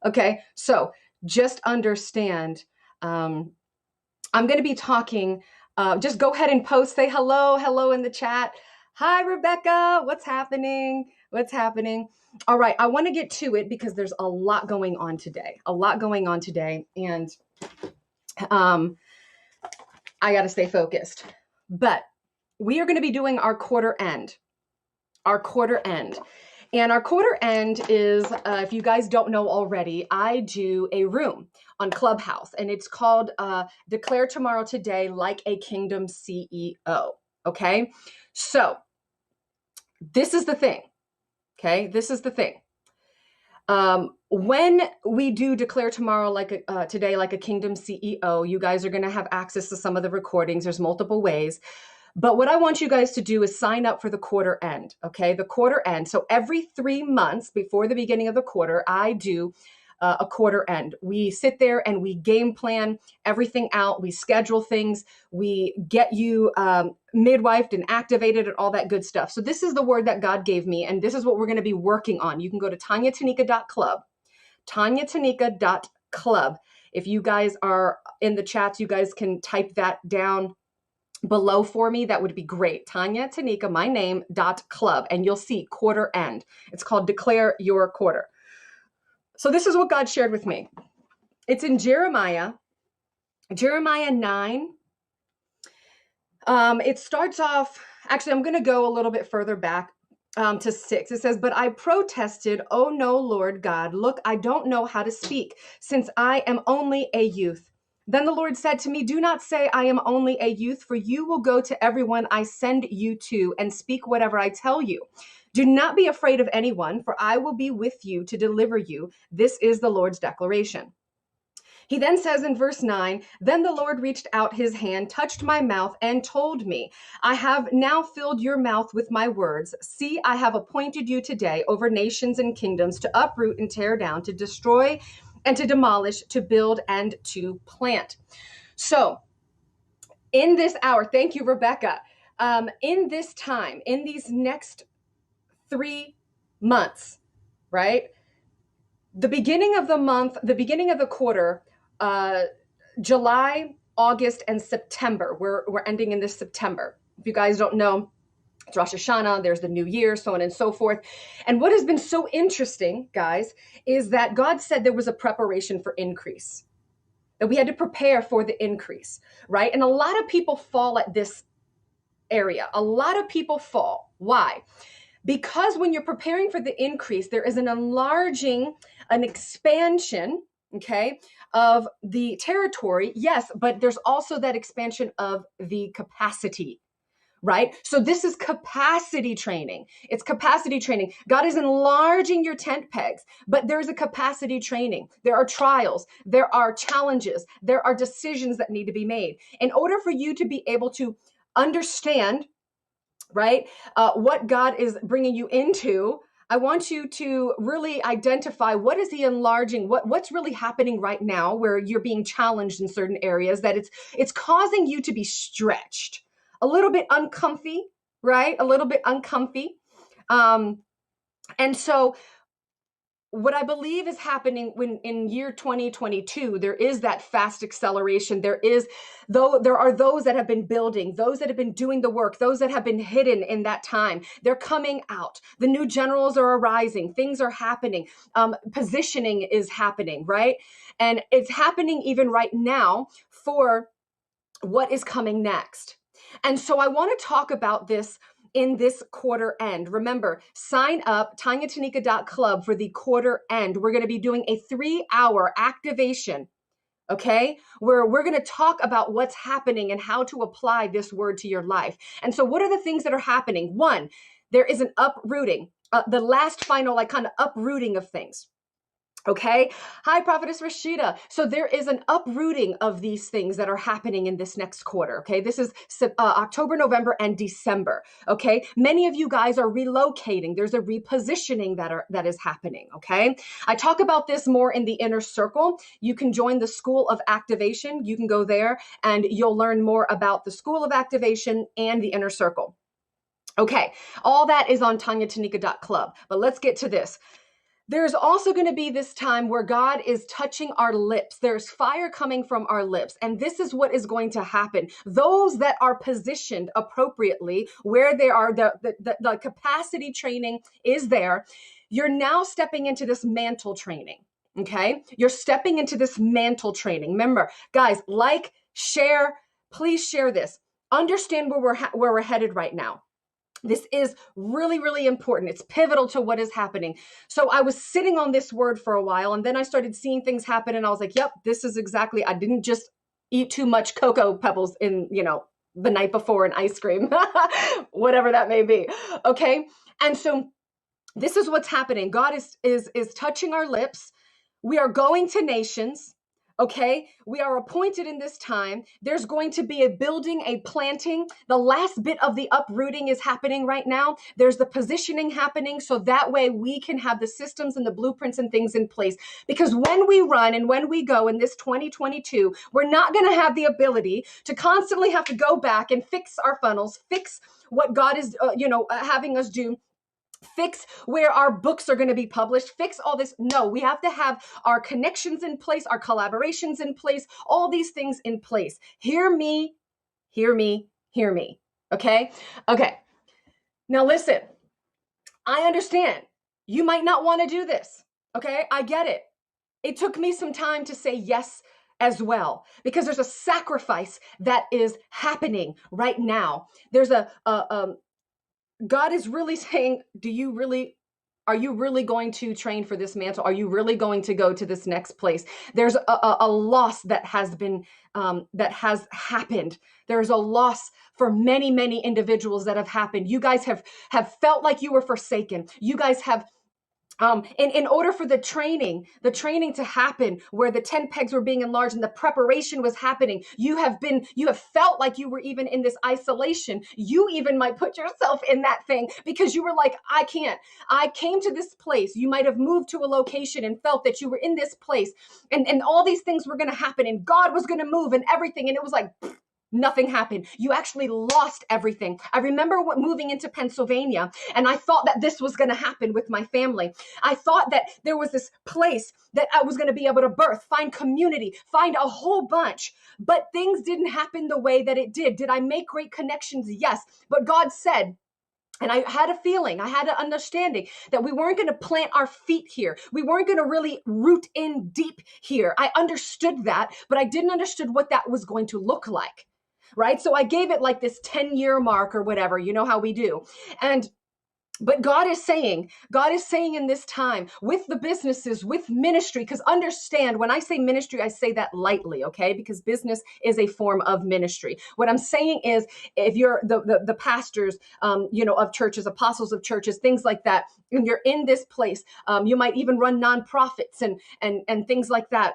Okay, so just understand. I'm going to be talking. Just go ahead and post, say hello in the chat. Hi, Rebecca. What's happening? What's happening? All right, I want to get to it because there's a lot going on today. A lot going on today, and um, I got to stay focused. But we are going to be doing our quarter end. Our quarter end. And our quarter end is, if you guys don't know already, I do a room on Clubhouse, and it's called Declare Tomorrow Today Like a Kingdom CEO. Okay, so this is the thing. Okay, this is the thing. When we do Declare Tomorrow Today Like a Kingdom CEO, you guys are going to have access to some of the recordings. There's multiple ways. But what I want you guys to do is sign up for the quarter end, okay? The quarter end. So every 3 months before the beginning of the quarter, I do a quarter end. We sit there and we game plan everything out. We schedule things. We get you midwifed and activated and all that good stuff. So this is the word that God gave me, and this is what we're going to be working on. You can go to tanyatanika.club, tanyatanika.club. If you guys are in the chats, you guys can type that down below for me. That would be great. Tanya Tanika, my name, .club, and you'll see quarter end. It's called Declare Your Quarter. So this is what God shared with me. It's in Jeremiah 9. It starts off, actually, I'm going to go a little bit further back to 6. It says, "But I protested, oh no, Lord God, look, I don't know how to speak, since I am only a youth. Then the Lord said to me, do not say I am only a youth, for you will go to everyone I send you to and speak whatever I tell you. Do not be afraid of anyone, for I will be with you to deliver you. This is the Lord's declaration." He then says in verse 9, "Then the Lord reached out his hand, touched my mouth, and told me, I have now filled your mouth with my words. See, I have appointed you today over nations and kingdoms to uproot and tear down, to destroy and to demolish, to build and to plant." So in this hour, thank you, Rebecca. In this time, in these next 3 months, right? The beginning of the month, the beginning of the quarter, July, August, and September. We're ending in this September. If you guys don't know, it's Rosh Hashanah, there's the new year, so on and so forth. And what has been so interesting, guys, is that God said there was a preparation for increase, that we had to prepare for the increase, right? And a lot of people fall at this area. A lot of people fall. Why? Because when you're preparing for the increase, there is an enlarging, an expansion, okay, of the territory. Yes, but there's also that expansion of the capacity, right? So this is capacity training. It's capacity training. God is enlarging your tent pegs, but there's a capacity training. There are trials, there are challenges, there are decisions that need to be made. In order for you to be able to understand, right, what God is bringing you into, I want you to really identify what is he enlarging, what's really happening right now where you're being challenged in certain areas, that it's causing you to be stretched, a little bit uncomfy, right? A little bit uncomfy. And so what I believe is happening when in year 2022, there is that fast acceleration. There are those that have been building, those that have been doing the work, those that have been hidden in that time. They're coming out. The new generals are arising. Things are happening. Positioning is happening, right? And it's happening even right now for what is coming next. And so I want to talk about this in this quarter end. Remember, sign up tanyatanika.club for the quarter end. We're going to be doing a 3-hour activation, okay, where we're going to talk about what's happening and how to apply this word to your life. And so what are the things that are happening? One, there is an uprooting, the last final kind of uprooting of things. Okay. Hi, Prophetess Rashida. So there is an uprooting of these things that are happening in this next quarter. Okay. This is October, November, and December. Okay. Many of you guys are relocating. There's a repositioning that is happening. Okay. I talk about this more in the inner circle. You can join the School of Activation. You can go there and you'll learn more about the School of Activation and the inner circle. Okay. All that is on tanyatanika.club. But let's get to this. there's also going to be this time where God is touching our lips. There's fire coming from our lips. And this is what is going to happen. Those that are positioned appropriately, where they are, the capacity training is there. You're now stepping into this mantle training. Okay. You're stepping into this mantle training. Remember, guys, like, share, please share this. Understand where we're headed right now. This is really, really important. It's pivotal to what is happening. So I was sitting on this word for a while, and then I started seeing things happen, and I was like, yep, this is exactly, I didn't just eat too much Cocoa Pebbles in, the night before, and ice cream, whatever that may be. Okay. And so this is what's happening. God is touching our lips. We are going to nations. Okay, we are appointed in this time. There's going to be a building, a planting. The last bit of the uprooting is happening right now. There's the positioning happening, so that way we can have the systems and the blueprints and things in place. Because when we run and when we go in this 2022, we're not going to have the ability to constantly have to go back and fix our funnels, fix what God is, having us do. Fix where our books are going to be published, fix all this. No, we have to have our connections in place, our collaborations in place, all these things in place. Hear me, hear me, hear me. Okay? Okay. Now listen, I understand you might not want to do this. Okay? I get it. It took me some time to say yes as well, because there's a sacrifice that is happening right now. There's God is really saying, are you really going to train for this mantle? Are you really going to go to this next place? There's a loss that has happened. There's a loss for many, many individuals that have happened. You guys have felt like you were forsaken. You guys have, in order for the training to happen, where the tent pegs were being enlarged and the preparation was happening, you have felt like you were even in this isolation. You even might put yourself in that thing because you were like, I can't. I came to this place. You might have moved to a location and felt that you were in this place, and all these things were going to happen, and God was going to move and everything. And it was like, nothing happened. You actually lost everything. I remember moving into Pennsylvania, and I thought that this was going to happen with my family. I thought that there was this place that I was going to be able to birth, find community, find a whole bunch, but things didn't happen the way that it did. Did I make great connections? Yes. But God said, and I had a feeling, I had an understanding that we weren't going to plant our feet here. We weren't going to really root in deep here. I understood that, but I didn't understand what that was going to look like. Right? So I gave it like this 10-year mark or whatever, you know how we do. But God is saying in this time with the businesses, with ministry, because understand, when I say ministry, I say that lightly, okay? Because business is a form of ministry. What I'm saying is, if you're the pastors, of churches, apostles of churches, things like that, and you're in this place, you might even run nonprofits and things like that.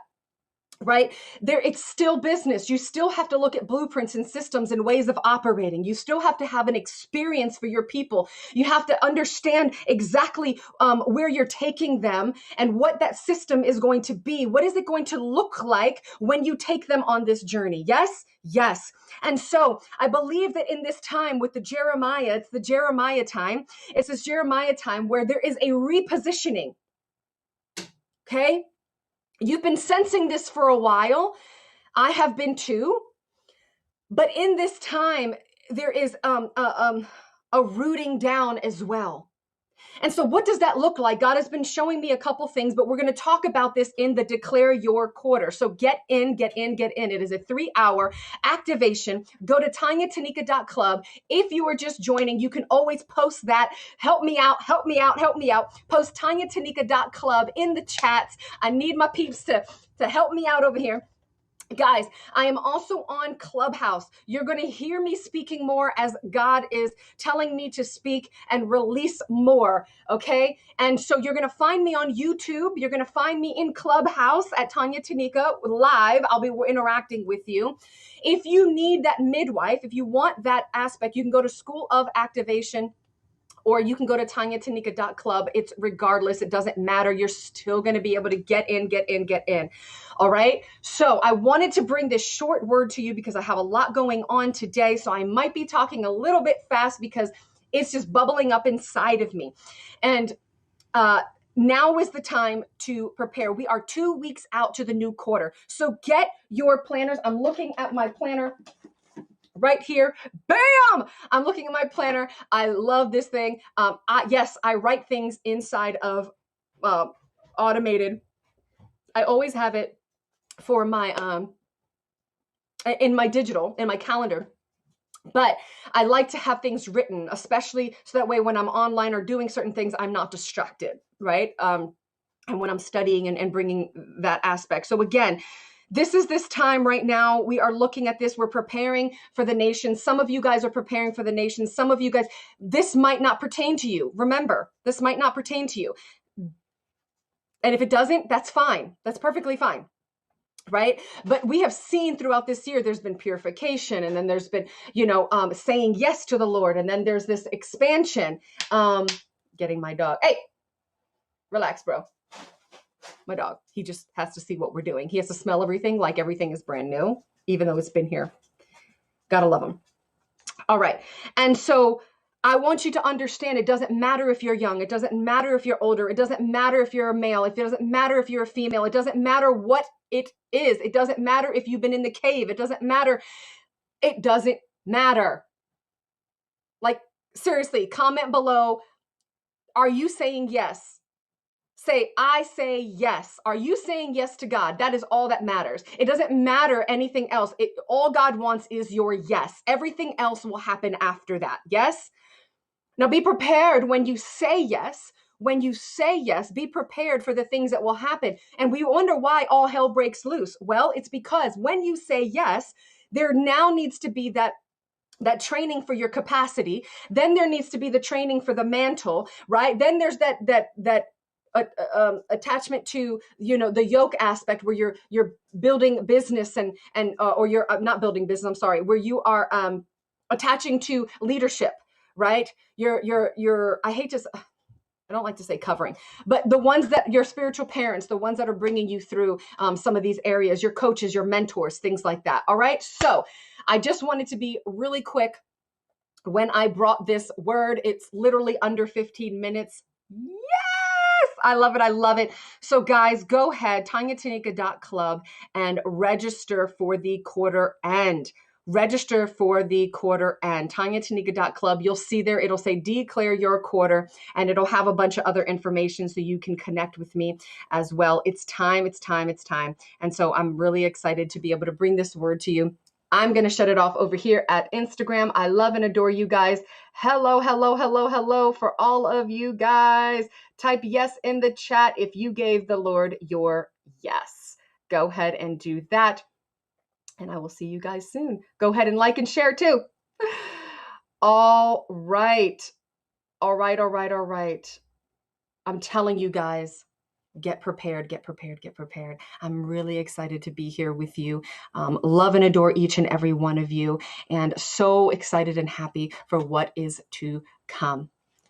Right there, it's still business. You still have to look at blueprints and systems and ways of operating. You still have to have an experience for your people. You have to understand exactly where you're taking them and what that system is going to be. What is it going to look like when you take them on this journey? Yes, yes. And so I believe that in this time with the Jeremiah, it's the Jeremiah time. It's this Jeremiah time where there is a repositioning. Okay. You've been sensing this for a while. I have been too. But in this time, there is a rooting down as well. And so what does that look like? God has been showing me a couple things, but we're going to talk about this in the Declare Your Quarter. So get in. It is a 3-hour activation. Go to TanyaTanika.club. If you are just joining, you can always post that. Help me out. Post TanyaTanika.club in the chats. I need my peeps to help me out over here. Guys, I am also on Clubhouse. You're going to hear me speaking more as God is telling me to speak and release more, okay? And so you're going to find me on YouTube. You're going to find me in Clubhouse at Tanya Tanika live. I'll be interacting with you. If you need that midwife, if you want that aspect, you can go to School of Activation, or you can go to TanyaTanika.club. It's regardless. It doesn't matter. You're still going to be able to get in. All right. So I wanted to bring this short word to you because I have a lot going on today. So I might be talking a little bit fast because it's just bubbling up inside of me. And now is the time to prepare. We are 2 weeks out to the new quarter. So get your planners. I'm looking at my planner right here. Bam! I'm looking at my planner. I love this thing. Yes, I write things inside of automated. I always have it for my in my digital, in my calendar. But I like to have things written, especially so that way when I'm online or doing certain things, I'm not distracted, right? And when I'm studying and bringing that aspect. So again, this is this time right now. We are looking at this. We're preparing for the nation. Some of you guys are preparing for the nation. Some of you guys, this might not pertain to you. Remember, this might not pertain to you. And if it doesn't, that's fine. That's perfectly fine. Right? But we have seen throughout this year, there's been purification, and then there's been, saying yes to the Lord. And then there's this expansion. Getting my dog. Hey, relax, bro. My dog. He just has to see what we're doing. He has to smell everything like everything is brand new, even though it's been here. Gotta love him. All right. And so I want you to understand, it doesn't matter if you're young. It doesn't matter if you're older. It doesn't matter if you're a male. It doesn't matter if you're a female. It doesn't matter what it is. It doesn't matter if you've been in the cave. It doesn't matter. It doesn't matter. Like, seriously, comment below. Are you saying yes? Say, I say yes. Are you saying yes to God? That is all that matters. It doesn't matter anything else. All God wants is your yes. Everything else will happen after that. Yes? Now be prepared when you say yes. When you say yes, be prepared for the things that will happen. And we wonder why all hell breaks loose. Well, it's because when you say yes, there now needs to be that training for your capacity. Then there needs to be the training for the mantle, right? Then there's that attachment to the yoke aspect where you're building business and or you're not building business. I'm sorry, where you are attaching to leadership, right? You're I don't like to say covering, but the ones that your spiritual parents, the ones that are bringing you through some of these areas, your coaches, your mentors, things like that. All right. So I just wanted to be really quick. When I brought this word, it's literally under 15 minutes. Yes, I love it. I love it. So guys, go ahead, TanyaTanika.club and register for the quarter end. Register for the quarter end. TanyaTanika.club. You'll see there, it'll say declare your quarter, and it'll have a bunch of other information so you can connect with me as well. It's time, it's time, it's time. And so I'm really excited to be able to bring this word to you. I'm going to shut it off over here at Instagram. I love and adore you guys. Hello, hello, hello, hello for all of you guys. Type yes in the chat if you gave the Lord your yes. Go ahead and do that. And I will see you guys soon. Go ahead and like and share too. All right. All right, all right, all right. I'm telling you guys, get prepared, get prepared, get prepared. I'm really excited to be here with you. Love and adore each and every one of you, and so excited and happy for what is to come.